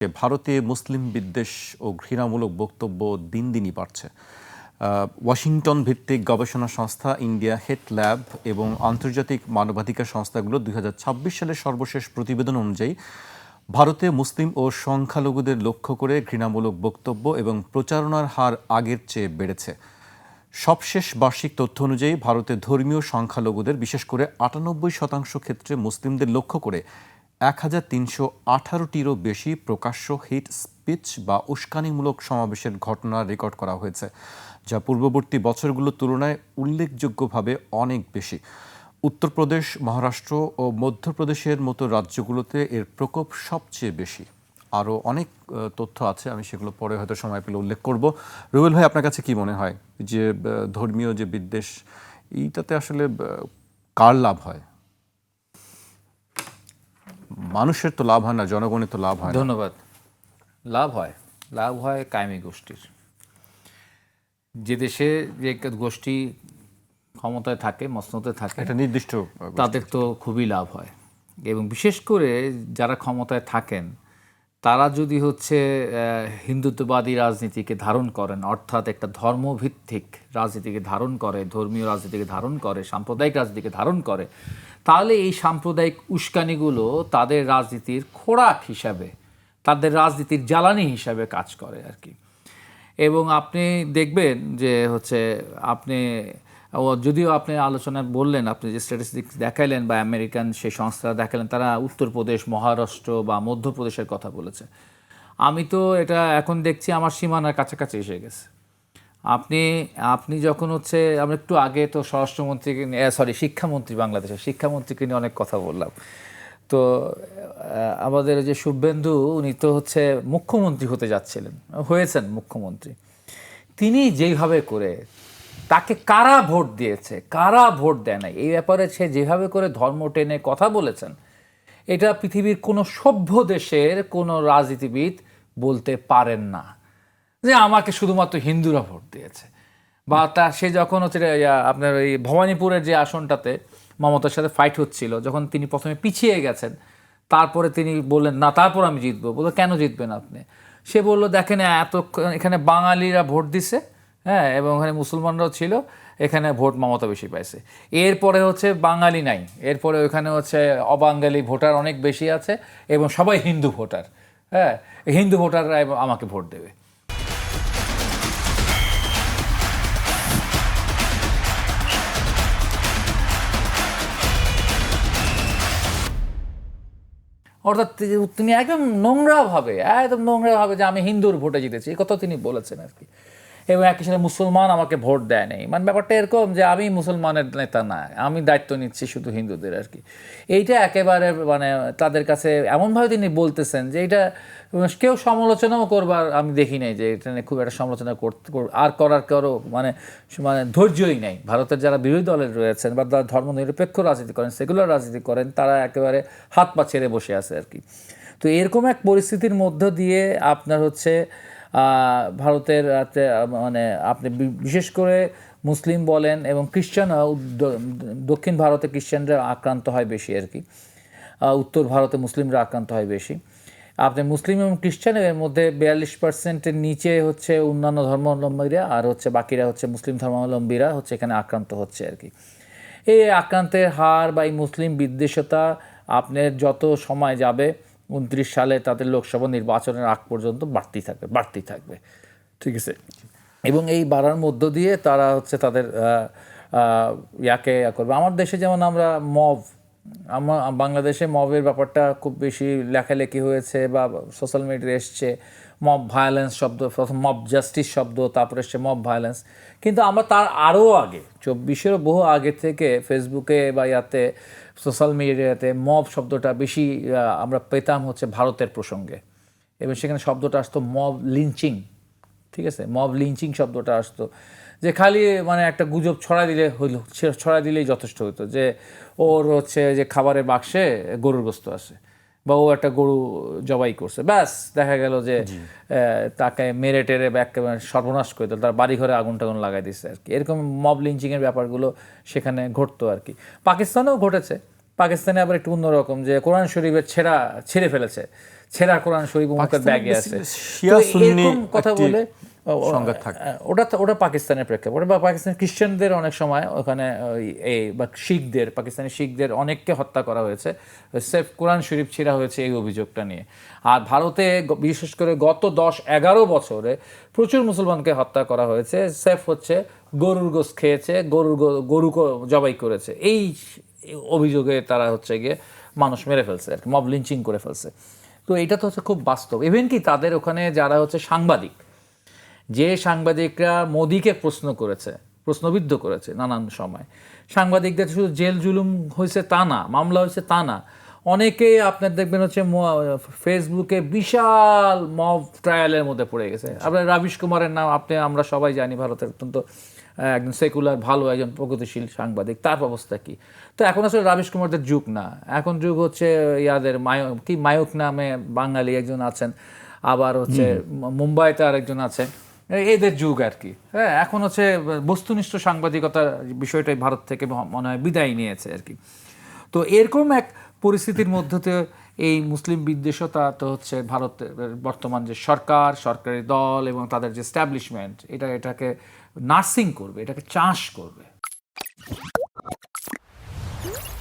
ভারতে মুসলিম বিদ্বেষ ও ঘৃণামূলক বক্তব্য দিন দিনই বাড়ছে। ওয়াশিংটন ভিত্তিক গবেষণা সংস্থা ইন্ডিয়া হেট ল্যাব এবং আন্তর্জাতিক মানবাধিকার সংস্থাগুলো 2026 সালের সর্বশেষ প্রতিবেদন অনুযায়ী ভারতে মুসলিম ও সংখ্যালঘুদের লক্ষ্য করে ঘৃণামূলক বক্তব্য এবং প্রচারণার হার আগের চেয়ে বেড়েছে। সবশেষ বার্ষিক তথ্য অনুযায়ী ভারতে ধর্মীয় সংখ্যালঘুদের বিশেষ করে 98% ক্ষেত্রে মুসলিমদের লক্ষ্য করে 1318টিরও বেশি প্রকাশ্য হেট স্পিচ বা উস্কানিমূলক সমাবেশের ঘটনা রেকর্ড করা হয়েছে, যা পূর্ববর্তী বছরগুলোর তুলনায় উল্লেখযোগ্যভাবে অনেক বেশি। উত্তরপ্রদেশ, মহারাষ্ট্র ও মধ্যপ্রদেশের মতো রাজ্যগুলোতে এর প্রকোপ সবচেয়ে বেশি। আরও অনেক তথ্য আছে, আমি সেগুলো পরে হয়তো সময় পেলে উল্লেখ করব। রুবেল ভাই, আপনার কাছে কি মনে হয় যে ধর্মীয় যে বিদ্বেষ, এইটাতে আসলে কার লাভ হয়? মানুষের তো লাভ হয় না, জনগণের তো লাভ হয় না। ধন্যবাদ। লাভ হয় কায়েমি গোষ্ঠীর। যে দেশে যে গোষ্ঠী ক্ষমতায় থাকে, মসনদে থাকে, এটা নির্দিষ্ট তাদের তো খুবই লাভ হয়। এবং বিশেষ করে যারা ক্ষমতায় থাকেন তারা যদি হিন্দুত্ববাদী রাজনীতিকে ধারণ করেন, অর্থাৎ একটা ধর্মভিত্তিক রাজনীতিকে ধারণ করে, ধর্মীয় রাজনীতিকে ধারণ করে, সাম্প্রদায়িক রাজনীতিকে ধারণ করে, তাহলে এই সাম্প্রদায়িক উস্কানিগুলো তাদের রাজনীতির খোরাক হিসাবে, তাদের রাজনীতির জ্বালানি হিসাবে কাজ করে আর কি। এবং আপনি দেখবেন যে আপনি যদিও আপনি আলোচনায় বললেন, আপনি যে স্ট্যাটিস্টিক্স দেখাইলেন বা আমেরিকান সেই সংস্থা দেখালেন, তারা উত্তরপ্রদেশ, মহারাষ্ট্র বা মধ্যপ্রদেশের কথা বলেছে। আমি তো এটা এখন দেখছি আমার সীমানার কাছাকাছি এসে গেছে। আপনি যখন আমরা একটু আগে তো স্বরাষ্ট্রমন্ত্রীকে শিক্ষামন্ত্রী, বাংলাদেশের শিক্ষামন্ত্রীকে নিয়ে অনেক কথা বললাম। তো আমাদের যে শুভেন্দু, উনি তো মুখ্যমন্ত্রী হতে যাচ্ছিলেন, হয়েছেন মুখ্যমন্ত্রী। তিনি যেভাবে করে, তাকে কারা ভোট দিয়েছে, কারা ভোট দেয় না, এই ব্যাপারে সে যেভাবে করে ধর্ম টেনে কথা বলেছেন, এটা পৃথিবীর কোনো সভ্য দেশের কোনো রাজনীতিবিদ বলতে পারেন না যে আমাকে শুধুমাত্র হিন্দুরা ভোট দিয়েছে। বা সে যখন আপনার ওই ভবানীপুরের যে আসনটাতে মমতার সাথে ফাইট হচ্ছিল, যখন তিনি প্রথমে পিছিয়ে গেছেন, তারপরে তিনি বললেন না, তারপর আমি জিতবো। বললো কেন জিতবেন আপনি? সে বলল দেখেন, এখানে বাঙালিরা ভোট দিছে, হ্যাঁ, এবং ওখানে মুসলমানরাও ছিল, এখানে ভোট মমতা বেশি পাইছে। এরপরে বাঙালি নাই, এরপরে ওখানে অবাঙালি ভোটার অনেক বেশি আছে এবং সবাই হিন্দু ভোটার, হ্যাঁ, হিন্দু ভোটাররা আমাকে ভোট দেবে। অর্থাৎ তিনি একদম নোংরাভাবে যে আমি হিন্দুর ভোটে জিতেছি, এই কথা তিনি বলেছেন আর কি। এবং একই সাথে মুসলমান আমাকে ভোট দেয় নাই, মানে ব্যাপারটা এরকম যে আমি মুসলমানের নেতা না, আমি দায়িত্ব নিচ্ছি শুধু হিন্দুদের আর কি। এইটা একেবারে তাদের কাছে এমনভাবে তিনি বলতেছেন যে এটা কেউ সমালোচনাও করবার আমি দেখি নাই, যে এটা নিয়ে খুব একটা সমালোচনা আর করার কারো মানে ধৈর্যই নেই। ভারতের যারা বিরোধী দলের রয়েছেন বা যারা ধর্মনিরপেক্ষ রাজনীতি করেন, সেকুলার রাজনীতি করেন, তারা একেবারে হাত পা ছেড়ে বসে আছে আর কি। তো এরকম এক পরিস্থিতির মধ্য দিয়ে আপনার ভারতের আপনি বিশেষ করে মুসলিম বলেন এবং খ্রিস্টান, দক্ষিণ ভারতে খ্রিস্টানরা আক্রান্ত হয় বেশি আর কি, উত্তর ভারতে মুসলিমরা আক্রান্ত হয় বেশি। আপনি মুসলিম এবং খ্রিস্টানের মধ্যে 42%-এর নিচে অন্যান্য ধর্মাবলম্বীরা, আর বাকিরা মুসলিম ধর্মাবলম্বীরা এখানে আক্রান্ত হচ্ছে আর কি। এই আক্রান্তের হার বা এই মুসলিম বিদ্বেষতা আপনার যত সময় যাবে, 29 সালে তাদের লোকসভা নির্বাচনের আগ পর্যন্ত বাড়তেই থাকবে, ঠিক আছে। এবং এই বাড়ার মধ্য দিয়ে তারা তাদের করবে। আমার দেশে যেমন আমরা বাংলাদেশে মবের ব্যাপারটা খুব বেশি লেখালেখি হয়েছে বা সোশ্যাল মিডিয়ায় এসছে। মব ভায়োলেন্স শব্দ, প্রথম মব জাস্টিস শব্দ, তারপরে এসছে মব ভায়োলেন্স। কিন্তু আমরা তার আরও আগে, 24-এরও বহু আগে থেকে ফেসবুকে বা সোশ্যাল মিডিয়াতে মব শব্দটা বেশি আমরা পেতাম ভারতের প্রসঙ্গে, এবং সেখানে শব্দটা আসতো মব লিঞ্চিং, ঠিক আছে। মব লিঞ্চিং শব্দটা আসতো যে খালি একটা গুজব ছড়াই দিলেই যথেষ্ট হতো, যে ওর যে খাবারের বাক্সে গরুর গোস্ত আছে বা ও একটা গরু জবাই করছে, ব্যাস দেখা গেল যে তাকে মেরে টেরে একেবারে সর্বনাশ করে দিল, তার বাড়িঘরে আগুন টাগুন লাগাই দিচ্ছে আর কি। এরকম মব লিঞ্চিংয়ের ব্যাপারগুলো সেখানে ঘটতো আর কি। পাকিস্তানেও ঘটেছে। পাকিস্তানে আবার একটু অন্যরকম, যে কোরআন শরীফের ছিঁড়ে ফেলেছে, ছেঁড়া কোরআন শরীফ মুখের ব্যাগে আছে। শিয়া তো সুন্নি এরকম কথা একটি বলে সংঘাত থাকে। ওটা পাকিস্তানের প্রেক্ষাপটে, বা পাকিস্তান খ্রিস্টানদের অনেক সময় ওখানে বা শিখদের, পাকিস্তানি শিখদের অনেককে হত্যা করা হয়েছে সেফ কোরআন শরীফ ছেঁড়া হয়েছে এই অভিযোগটা নিয়ে। আর ভারতে বিশেষ করে গত 10-11 বছরে প্রচুর মুসলমানকে হত্যা করা হয়েছে, সেফ হচ্ছে গরুর গোশত খেয়েছে, গরু জবাই করেছে, এই অভিযোগে তারা হচ্ছে গিয়ে মানুষ মেরে ফেলছে আর কি, মব লিঞ্চিং করে ফেলছে। তো এটা তো হচ্ছে খুব বাস্তব। ইভেন কি তাদের ওখানে যারা হচ্ছে সাংবাদিক, যে সাংবাদিকরা মোদিকে প্রশ্নবিদ্ধ করেছে নানান সময়, সাংবাদিকদের শুধু জেল জুলুম হয়েছে তা না, মামলা হয়েছে তা না, অনেকেই আপনার দেখবেন হচ্ছে ফেসবুকে বিশাল মব ট্রায়ালের মধ্যে পড়ে গেছে। আপনার রাবিশ কুমারের নাম আমরা সবাই জানি, ভারতের অত্যন্ত একজন সেকুলার ভালো একজন প্রগতিশীল সাংবাদিক, তার অবস্থা কি। তো এখন আসলে রাবিশ কুমারদের যুগ না, এখন যুগ হচ্ছে ইয়াদের মায়ক নামে বাঙালি একজন আছেন, আবার হচ্ছে মুম্বাইতে আরেকজন আছে, এদের যুগ আর কি। হ্যাঁ, এখন হচ্ছে বস্তুনিষ্ঠ সাংবাদিকতার বিষয়টাই ভারত থেকে মনে হয় বিদায় নিয়েছে আর কি। তো এরকম এক পরিস্থিতির মধ্যে এই মুসলিম বিদ্বেষতা তো হচ্ছে ভারতের বর্তমান যে সরকারি দল এবং তাদের যে এস্টাবলিশমেন্ট, এটাকে নার্সিং করবে, এটাকে চাষ করবে।